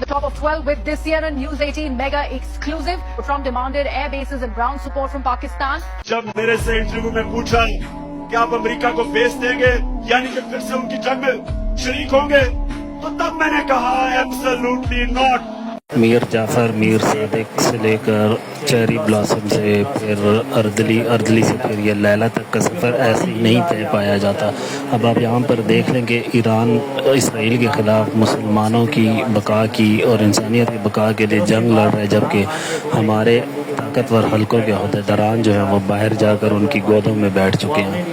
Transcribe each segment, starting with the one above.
The top of 12 with this CNN News 18 mega exclusive. Trump demanded air bases and ground support from Pakistan. जब मेरे से interview में पूछा कि आप अमेरिका को बेस देंगे यानी कि फिर से उनकी जंग में शरीक होंगे, तो तब मैंने कहा एब्सोल्युटली नॉट। मीर जाफ़र, मीर सादिक से लेकर चेरी ब्लॉसम से फिर अर्दली से फिर ये लैला तक का सफ़र ऐसे ही नहीं तय पाया जाता। अब आप यहाँ पर देख लें कि ईरान इसराइल के ख़िलाफ़ मुसलमानों की बका की और इंसानियत की बका के लिए जंग लड़ रहे, जबकि हमारे ताकतवर हलकों के अहदेदारान जो हैं वो बाहर जाकर उनकी गोदों में बैठ चुके हैं।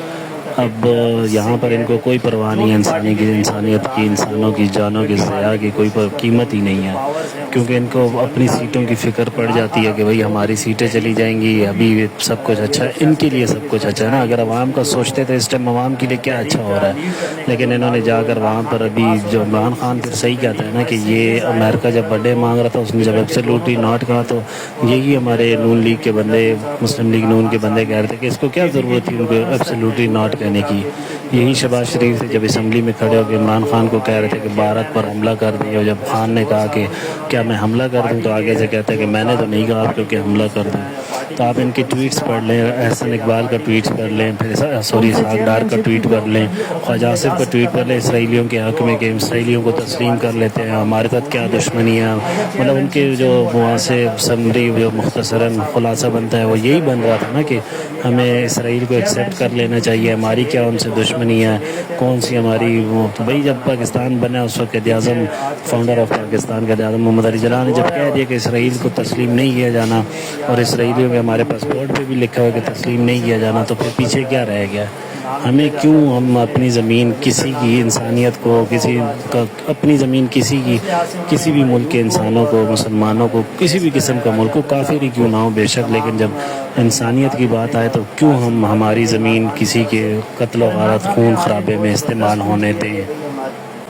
अब यहाँ पर इनको कोई परवाह नहीं है इंसानियत की, इंसानों की जानों की ज़िया की कोई कीमत ही नहीं है, क्योंकि इनको अपनी सीटों की फ़िक्र पड़ जाती है कि भाई हमारी सीटें चली जाएंगी, अभी सब कुछ अच्छा है, इनके लिए सब कुछ अच्छा है ना। अगर आवाम का सोचते तो इस टाइम आवाम के लिए क्या अच्छा हो रहा है, लेकिन इन्होंने जाकर वहाँ पर अभी जो इमरान खान फिर सही कहता है ना कि ये अमेरिका जब बर्थडे मांग रहा था उसने जब एब्सोल्युटली नॉट कहा, तो यही हमारे नून लीग के बंदे, मुस्लिम लीग नून के बंदे कह रहे थे कि इसको क्या ज़रूरत थी उनको एब्सोल्युटली नॉट कहने की। यही शहबाज शरीफ से जब असम्बली में खड़े होकर इमरान खान को कह रहे थे कि भारत पर हमला कर दिए, और जब खान ने कहा कि क्या मैं हमला कर दूं, तो आगे से कहते हैं कि मैंने तो नहीं कहा क्योंकि हमला कर दूं। तो आप इनके ट्वीट्स पढ़ लें, एहसन इकबाल का ट्वीट्स पढ़ लें, फिर इसहाक डार का ट्वीट कर लें, ख्वाजा आसिफ का ट्वीट कर लें इसराइलियों के हक़ में कि इसराइलियों को तस्लीम कर लेते हैं, हमारे साथ क्या दुश्मनी है। मतलब उनके जो वहाँ से समरी जो मुख्तसरन खुलासा बनता है वो यही बन रहा था ना कि हमें इसराइल को एक्सेप्ट कर लेना चाहिए, हमारी क्या उनसे दुश्मनी है, कौन सी हमारी वो। तो भाई जब पाकिस्तान बना उस वक्त क़ायद-ए-आज़म, फाउंडर ऑफ पाकिस्तान क़ायद-ए-आज़म मोहम्मद अली जिन्ना ने जब कह दिया कि इसराइल को तस्लीम नहीं किया जाना, और इसराइलियों के हमारे पासपोर्ट पे भी लिखा हुआ है कि तस्लीम नहीं किया जाना, तो फिर पीछे क्या रह गया। हमें क्यों हम अपनी ज़मीन किसी की इंसानियत को, किसी का अपनी ज़मीन किसी भी मुल्क के इंसानों को, मुसलमानों को, किसी भी किस्म का मुल्क को, काफिर ही क्यों ना हो बेशक, लेकिन जब इंसानियत की बात आए तो क्यों हम हमारी ज़मीन किसी के कत्ल व गारत खून खराबे में इस्तेमाल होने दें।